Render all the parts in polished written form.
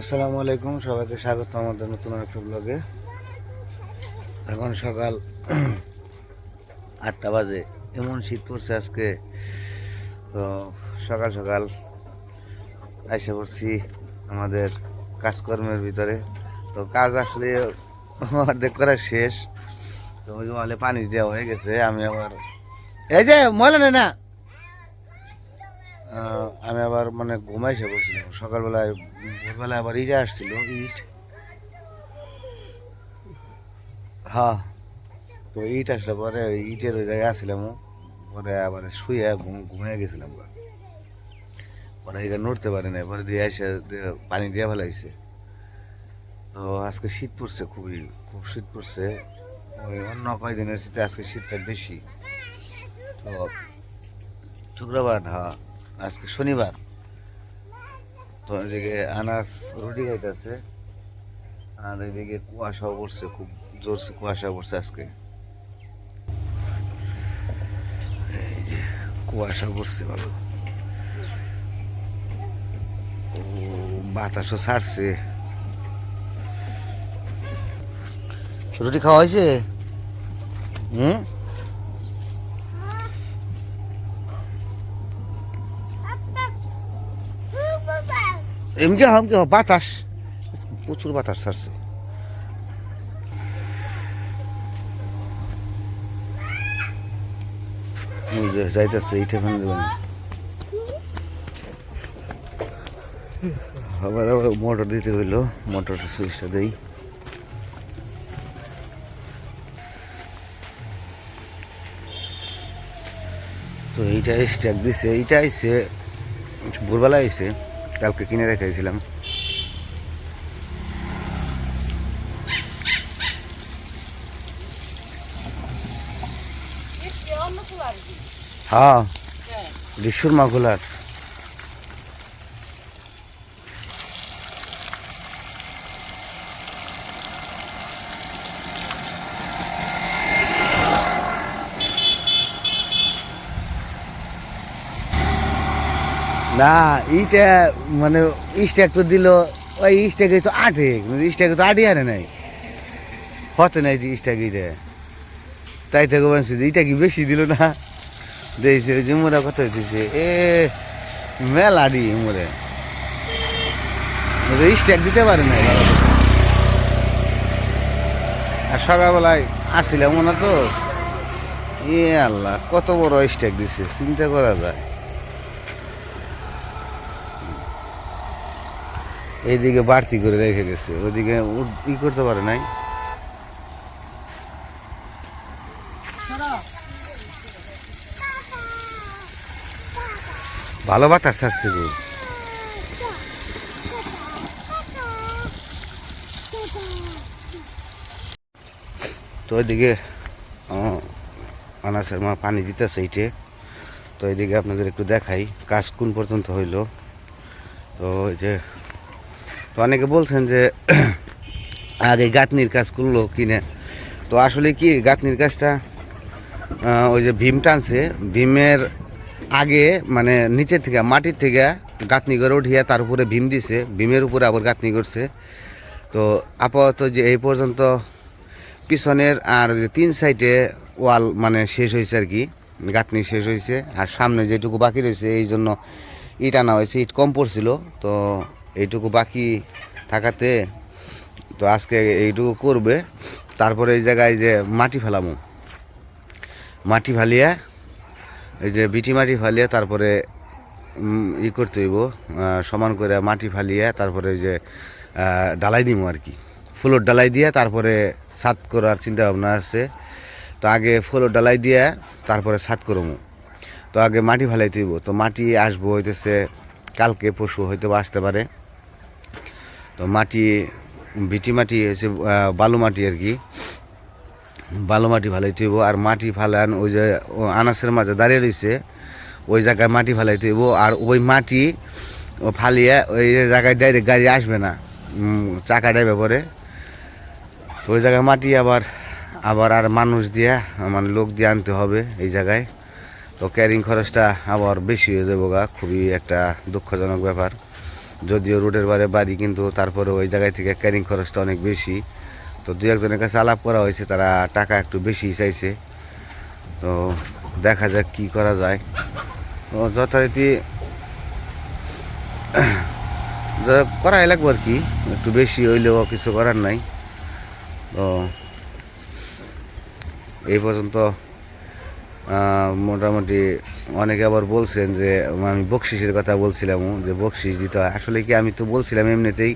আসসালামু আলাইকুম, সবাইকে স্বাগত আমাদের নতুন একটা ব্লগে। এখন সকাল 8টা বাজে। এমন শীত পড়ছে আজকে। তো সকাল সকাল আইসা পড়ছি আমাদের কাজকর্মের ভিতরে। তো কাজ আসলে অর্ধেক করা শেষ। তো ওই মালে পানি দেওয়া হয়ে গেছে। আমি আবার এই যে ময়লা নেই না, আমি আবার মানে ঘুমাইসে পড়ছিলাম সকালবেলায়। ভোরবেলায় আবার ইট আসছিল, ইট। হ্যাঁ, তো ইট আসলে পরে ওই ইটের ওই জায়গায় আসছিলাম। পরে আবার শুয়ে ঘুমিয়ে গেছিলাম। পরে এটা নড়তে পারে না, পরে দিয়ে এসে পানি দিয়ে ফেলাইছে। তো আজকে শীত পড়ছে, খুব শীত পড়ছে। ওই অন্য কয়দিনের শীতে আজকে শীতটা বেশি। তো শুক্রবার, হ্যাঁ আজকে শনিবার। তো এদিকে আনাস রুটি খাইতেছে, আর এদিকে কুয়াশাও পড়ছে, খুব জোরসে কুয়াশা পড়ছে আজকে। এই যে কুয়াশা পড়ছে ভালো, বাতাসও ছাড়ছে। রুটি খাওয়া হয়েছে? হুম, এমনি হামকে বাতাস, প্রচুর বাতাস ছাড়ছে। যাইতেছে এইটা ফেলে দেবেন। আবার আবার মোটর দিতে হইলো, মোটরটা সুইচটা দেই। তো এইটা স্ট্যাক দিছে, এইটা আইসে ভোরবেলা আইসে, কালকে কিনে রেখেছিলাম। হ্যাঁ, সুরমা খোলার। না, এইটা মানে স্ট্যাক তো দিল, ওই স্ট্যাকে তো আটে, স্ট্যাকে তো আটই আরে নাই, হতে নাই যে স্ট্যাক। এইটা তাই থেকে বলছি যে এইটা কি বেশি দিল না, দিয়েছে ওই যে মোরা কত হইতেছে এ মেলা আডি মোরে স্ট্যাক দিতে পারে না। আর সকালবেলায় আসছিলাম মনে তো, এ আল্লাহ কত বড় স্ট্যাক দিছে, চিন্তা করা যায়। এইদিকে বাড়তি করে রেখে গেছে, ওইদিকে ই করতে পারে নাই। ভালো বাতাস ছাড়ছে গো। তো ওইদিকে আনাসের মা পানি দিতেছে এইটে। তো এইদিকে আপনাদের একটু দেখাই কাজ কোন পর্যন্ত হইলো। তো ওই যে, তো অনেকে বলছেন যে আগে গাঁথনির কাজ করলো কিনে। তো আসলে কি গাঁথনির কাজটা ওই যে ভীম টানছে, ভীমের আগে মানে নিচের থেকে মাটির থেকে গাঁথনি করে উঠিয়ে তার উপরে ভীম দিছে, ভীমের উপরে আবার গাঁথনি করছে। তো আপাতত যে এই পর্যন্ত পিছনের আর যে 3 সাইডে ওয়াল মানে শেষ হয়েছে আর কি, গাঁথনি শেষ হয়েছে। আর সামনে যেটুকু বাকি রয়েছে এই জন্য ইট আনা হয়েছে, ইট কম পড়ছিল। তো এইটুকু বাকি থাকাতে তো আজকে এইটুকু করবে। তারপরে এই জায়গায় যে মাটি ফেলামো, মাটি ফালিয়ে এই যে বিটি মাটি ফালিয়ে তারপরে ই করতে হইব, সমান করে মাটি ফালিয়ে তারপরে যে ডালাই দিব আর কি, ফুলোর ডালাই দিয়ে তারপরে ছাদ করার চিন্তা ভাবনা আছে। তো আগে ফুলোর ডালাই দিয়ে তারপরে ছাদ করবো। তো আগে মাটি ফালাইতে হইব। তো মাটি আসবো হইতেছে কালকে পরশু হয়তো আসতে পারে। তো মাটি বিটি মাটি হচ্ছে বালু মাটি আর কি, বালু মাটি ফালাইতে হইব। আর মাটি ফালান ওই যে আনাসের মাঝে দাঁড়িয়ে রয়েছে ওই জায়গায় মাটি ফালাইতে হইব। আর ওই মাটি ফালিয়ে ওই জায়গায় ডাইরেক্ট গাড়ি আসবে না, চাকা ডাইবে পরে। তো ওই জায়গায় মাটি আবার আবার আর মানুষ দিয়ে মানে লোক দিয়ে আনতে হবে এই জায়গায়। তো ক্যারিং খরচটা আবার বেশি হয়ে যাবো গা, খুবই একটা দুঃখজনক ব্যাপার। যদিও রোডের বারে বাড়ি, কিন্তু তারপরে ওই জায়গায় থেকে ক্যারিং খরচটা অনেক বেশি। তো দু একজনের কাছে আলাপ করা হয়েছে, তারা টাকা একটু বেশি চাইছে। তো দেখা যাক কি করা যায়। তো যথারীতি করাই লাগবো আর কি, একটু বেশি হইলেও কিছু করার নাই। তো এই পর্যন্ত মোটামুটি অনেকে আবার বলছেন যে আমি বকশিসের কথা বলছিলাম, যে বকশিস দিতে হয়। আসলে কি আমি তো বলছিলাম এমনিতেই,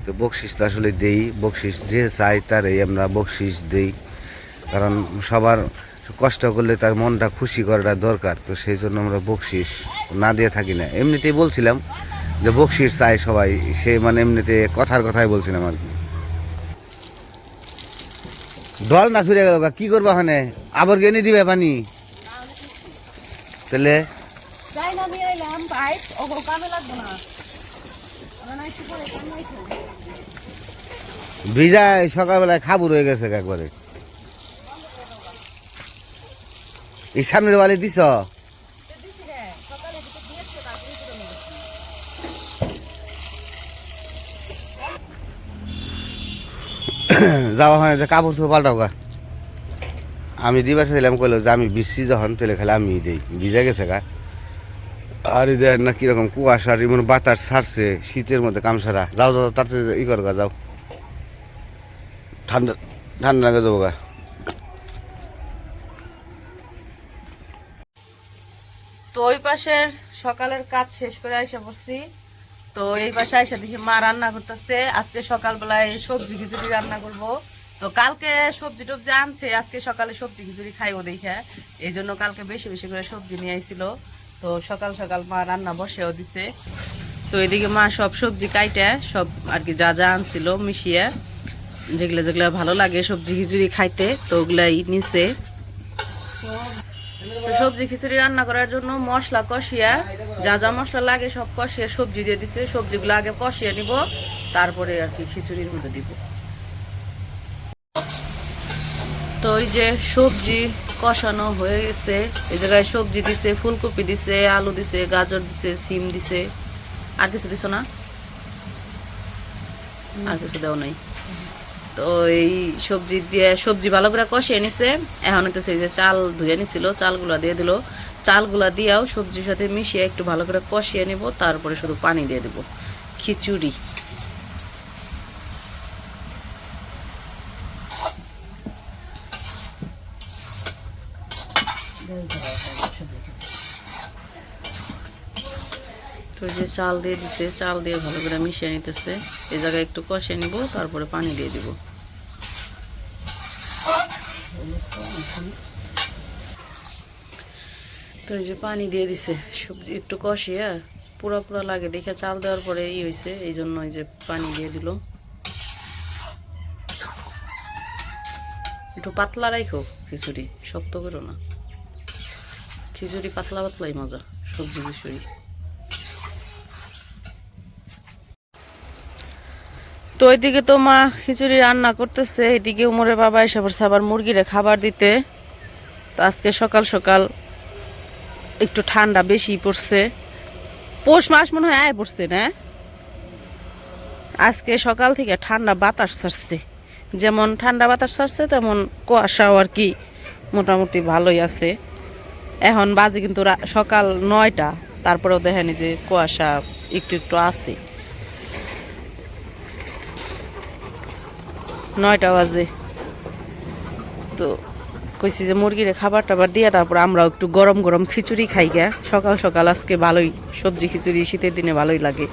তো বকশিস তো আসলে দেই, বকশিস যে চাই তারই আমরা বকশিস দেই, কারণ সবার কষ্ট করলে তার মনটা খুশি করাটা দরকার। তো সেই জন্য আমরা বকশিস না দিয়ে থাকি না। এমনিতেই বলছিলাম যে বকশিস চাই সবাই, সে মানে এমনিতে কথার কথাই বলছিলাম আর কি। ডল না ছুড়ে গেল, কি করবো ওখানে? আবার এনে দিবে পানি তাহলে? ভিজা সকালবেলায় খাবো রয়ে গেছে একবারে। এই সামনের বালি দিছ? যাওয়া হয় যে কাপড় চোপড় পাল্টাও গা। আমি দিবার চাইলাম, কইলো যে আমি ভিজছি যখন তাহলে খালি আমি দিই, ভিজা গেছে গা। আর দেখ না কিরকম কুয়াশা, এমন বাতাস ছাড়ছে শীতের মধ্যে কামসারা। যাও যাও তাতে ই কর গা, যাও, ঠান্ডা ঠান্ডা লাগে যাবো গা। তো ওই পাশের সকালের কাজ শেষ করে আইসা পড়ছি। তো এই পাশে আইসা দেখি মা রান্না করতেছে। আজকে সকালবেলায় সবজি খিচুড়ি রান্না করব। তো কালকে সবজি টবজি আনছে, আজকে সকালে সবজি খিচুড়ি খাইও দেখে, এই জন্য কালকে বেশি বেশি করে সবজি নিয়ে আইছিল। তো সকাল সকাল মা রান্না বসেও দিছে। তো এদিকে মা সব সবজি কাইটে সব আর কি যা যা আনছিল মিশিয়ে, যেগুলো যেগুলো ভালো লাগে সবজি খিচুড়ি খাইতে, তো ওগুলাই নিছে। তো সবজি খিচুড়ি রান্না করার জন্য মশলা কষিয়া, যা যা মশলা লাগে সব কষিয়ে সবজি দিয়ে দিছে। সবজিগুলো আগে কষিয়ে নিব, তারপরে আর কি খিচুড়ির মধ্যে দিব। তো এই যে সবজি কষানো হয়ে গেছে। এই জায়গায় সবজি দিছে, ফুলকপি দিছে, আলু দিছে, গাজর দিছে, সিম দিছে। আর কিছু দিছো না? আর কিছু দেও নাই। তো এই সবজি দিয়ে সবজি ভালো করে কষিয়ে নিছে। এখন হইতেছে যে চাল ধুয়ে নিছিল, চালগুলা দিয়ে দিল। চালগুলা দিয়েও সবজির সাথে মিশিয়ে একটু ভালো করে কষিয়ে নিব, তারপরে শুধু পানি দিয়ে দেব। খিচুড়ি তো যে চাল দিয়ে দিছে, চাল দিয়ে ভালো করে মিশিয়ে নিতেছে। এই জায়গায় একটু কষিয়ে নিব, তারপরে পানি দিয়ে দিব। তো এই যে পানি দিয়ে দিছে, সবজি একটু কষিয়ে পুরা পুরা লাগে দেখে চাল দেওয়ার পরে ই হয়েছে, এই জন্য এই যে পানি দিয়ে দিল। একটু পাতলা রাখো খিচুড়ি, শক্ত করো না। খিচুড়ি পাতলা পাতলাই মজা, সবজি খিচুড়ি। তো ওইদিকে তো মা খিচুড়ি রান্না করতেছে, এদিকে উমরের বাবা এসে পড়ছে আবার মুরগিরে খাবার দিতে। তো আজকে সকাল সকাল একটু ঠান্ডা বেশি পড়ছে। পৌষ মাস মনে হয় আয় পড়ছে না, আজকে সকাল থেকে ঠান্ডা বাতাস ছাড়ছে। যেমন ঠান্ডা বাতাস ছাড়ছে তেমন কুয়াশাও আর কি মোটামুটি ভালোই আছে। এখন বাজে কিন্তু সকাল 9টা, তারপরেও দেখেনি যে কুয়াশা একটু একটু আছে। 9টা বাজে। তো কইছি যে মুরগিরে খাবার টাবার দিয়ে তারপর আমরা একটু গরম গরম খিচুড়ি খাই গা। সকাল সকাল আজকে ভালোই সবজি খিচুড়ি শীতের দিনে ভালোই লাগে।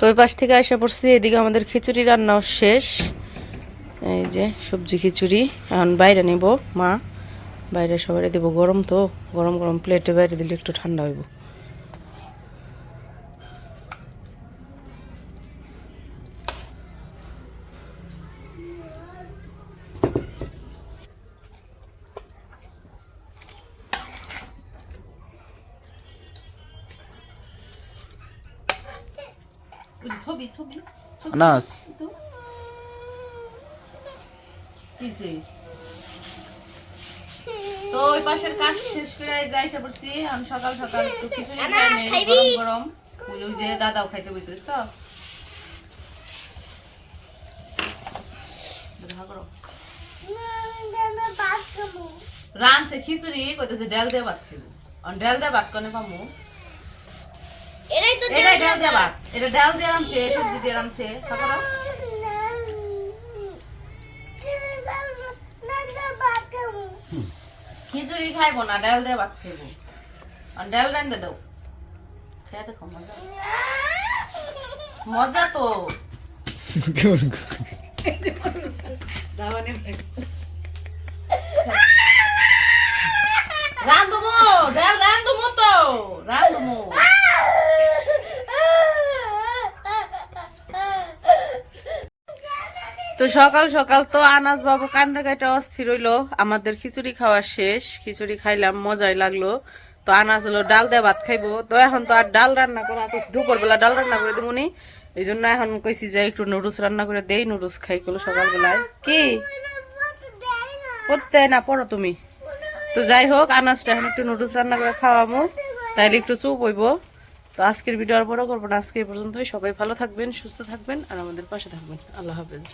তো ওই পাশ থেকে আসা পড়ছি, এদিকে আমাদের খিচুড়ি রান্নাও শেষ। এই যে সবজি খিচুড়ি এখন বাইরে নিব মা, বাইরে সবাই দেবো, গরম তো, গরম গরম প্লেটে বাইরে দিলে একটু ঠান্ডা হইব। ছবি ছবি আনাস তো ওই পাশের কাজ শেষ করে যাই এসে পড়ছি। আমি সকাল সকাল একটু খিচুড়ি খাই নেই, গরম গরম। ওই যে দাদাও খাইতে বসে দেখছো, রানছে খিচুড়ি কইতেছে ডাল দিয়ে ভাত খাইবো। ডাল দিয়ে ভাত কনে পামু, এটাই ডাল দিয়ে ভাত, এটা ডাল দিয়ে রানছে, সবজি দিয়ে রানছে। খিচুড়ি খাইবো না, ডাল দিয়ে ভাত খাইবো। ডাল রান্ধে দাও, খেয়ে দেখো মজা, মজা তো। রান্ধবো ডাল, রান্ধবো তো, রান্ধবো। তো সকাল সকাল তো আনাস বাবু কান্দা কাটা অস্থির হইলো। আমাদের খিচুড়ি খাওয়া শেষ, খিচুড়ি খাইলাম, মজাই লাগলো। তো আনাস হলো ডাল দিয়ে ভাত খাইবো। তো এখন তো আর ডাল রান্না করা, দুপুর বেলা ডাল রান্না করে দিবনি, এই জন্য এখন কইছি যে একটু নুডলস রান্না করে দেই, নুডলস খাই গেলো সকালবেলায়। কি পড়তে না পড়ো তুমি? তো যাই হোক, আনাসটা এখন একটু নুডলস রান্না করে খাওয়াবো, তাইলে একটু চুপ হইব। তো আজকের ভিডিও আর বড় করবো না, আজকে এই পর্যন্তই। সবাই ভালো থাকবেন, সুস্থ থাকবেন, আর আমাদের পাশে থাকবেন। আল্লাহ হাফেজ।